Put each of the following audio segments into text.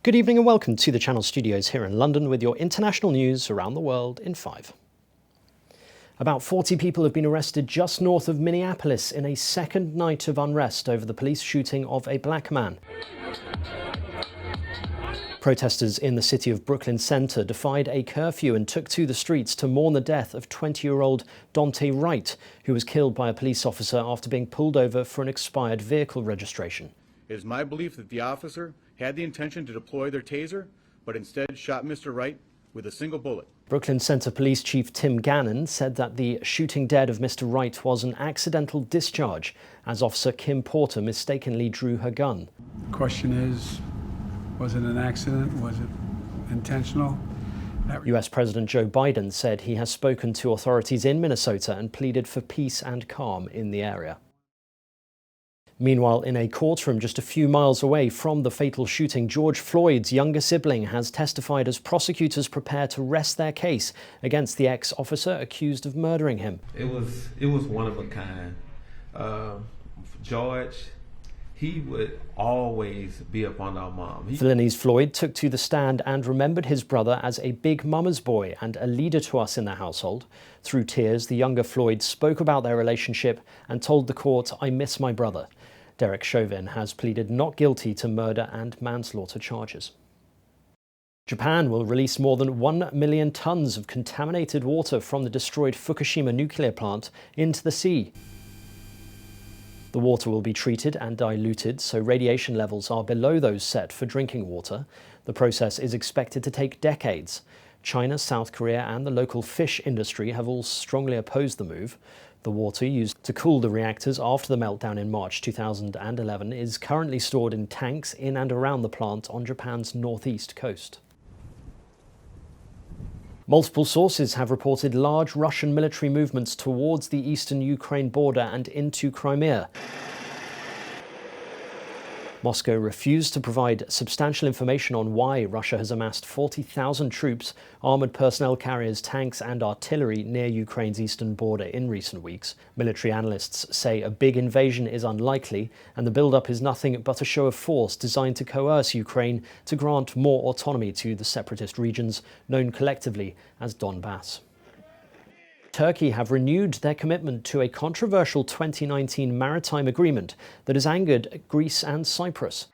Good evening and welcome to the Channel Studios here in London with your international news around the world in 5. About 40 people have been arrested just north of Minneapolis in a second night of unrest over the police shooting of a black man. Protesters in the city of Brooklyn Center defied a curfew and took to the streets to mourn the death of 20-year-old DAUNTE WRIGHT, who was killed by a police officer after being pulled over for an expired vehicle registration. It is my belief that the officer had the intention to deploy their taser, but instead shot Mr. Wright with a single bullet. Brooklyn Center Police Chief Tim Gannon said that the shooting dead of Mr. Wright was an accidental discharge, as Officer Kim Porter mistakenly drew her gun. The question is, was it an accident? Was it intentional? US President Joe Biden said he has spoken to authorities in Minnesota and pleaded for peace and calm in the area. Meanwhile, in a courtroom just a few miles away from the fatal shooting, George Floyd's younger sibling has testified as prosecutors prepare to rest their case against the ex-officer accused of murdering him. It was one of a kind. George, he would always be up on our mom. Felicity Floyd took to the stand and remembered his brother as a big mama's boy and a leader to us in their household. Through tears, the younger Floyd spoke about their relationship and told the court, "I miss my brother." Derek Chauvin has pleaded not guilty to murder and manslaughter charges. Japan will release more than 1 million tons of contaminated water from the destroyed Fukushima nuclear plant into the sea. The water will be treated and diluted so radiation levels are below those set for drinking water. The process is expected to take decades. China, South Korea and the local fish industry have all strongly opposed the move. The water used to cool the reactors after the meltdown in March 2011 is currently stored in tanks in and around the plant on Japan's northeast coast. Multiple sources have reported large Russian military movements towards the eastern Ukraine border and into Crimea. Moscow refused to provide substantial information on why Russia has amassed 40,000 troops, armoured personnel carriers, tanks and artillery near Ukraine's eastern border in recent weeks. Military analysts say a big invasion is unlikely and the build-up is nothing but a show of force designed to coerce Ukraine to grant more autonomy to the separatist regions known collectively as Donbass. Turkey have renewed their commitment to a controversial 2019 maritime agreement that has angered Greece and Cyprus.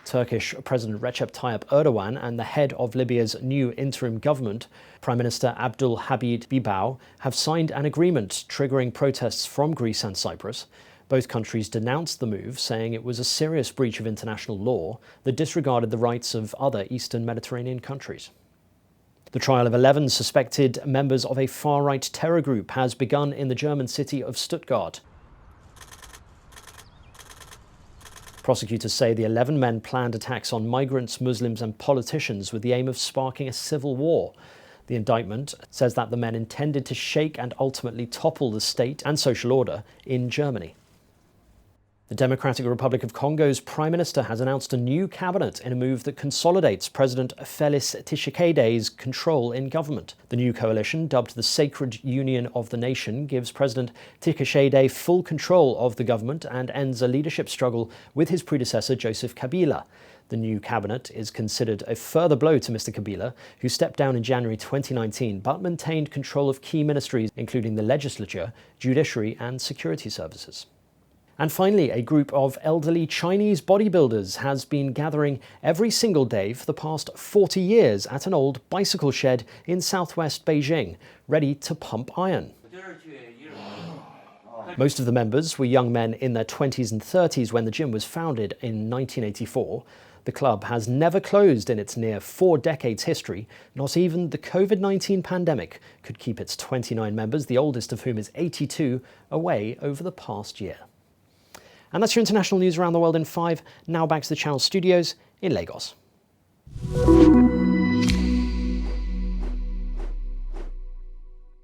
Turkish President Recep Tayyip Erdogan and the head of Libya's new interim government, Prime Minister Abdul Hamid Dbeibah, have signed an agreement triggering protests from Greece and Cyprus. Both countries denounced the move, saying it was a serious breach of international law that disregarded the rights of other Eastern Mediterranean countries. The trial of 11 suspected members of a far-right terror group has begun in the German city of Stuttgart. Prosecutors say the 11 men planned attacks on migrants, Muslims and politicians with the aim of sparking a civil war. The indictment says that the men intended to shake and ultimately topple the state and social order in Germany. The Democratic Republic of Congo's Prime Minister has announced a new cabinet in a move that consolidates President Félix Tshisekedi's control in government. The new coalition, dubbed the Sacred Union of the Nation, gives President Tshisekedi full control of the government and ends a leadership struggle with his predecessor Joseph Kabila. The new cabinet is considered a further blow to Mr. Kabila, who stepped down in January 2019 but maintained control of key ministries, including the legislature, judiciary and security services. And finally, a group of elderly Chinese bodybuilders has been gathering every single day for the past 40 years at an old bicycle shed in southwest Beijing, ready to pump iron. Most of the members were young men in their 20s and 30s when the gym was founded in 1984. The club has never closed in its near 4 decades history. Not even the COVID-19 pandemic could keep its 29 members, the oldest of whom is 82, away over the past year. And that's your international news around the world in 5. Now back to the Channel Studios in Lagos.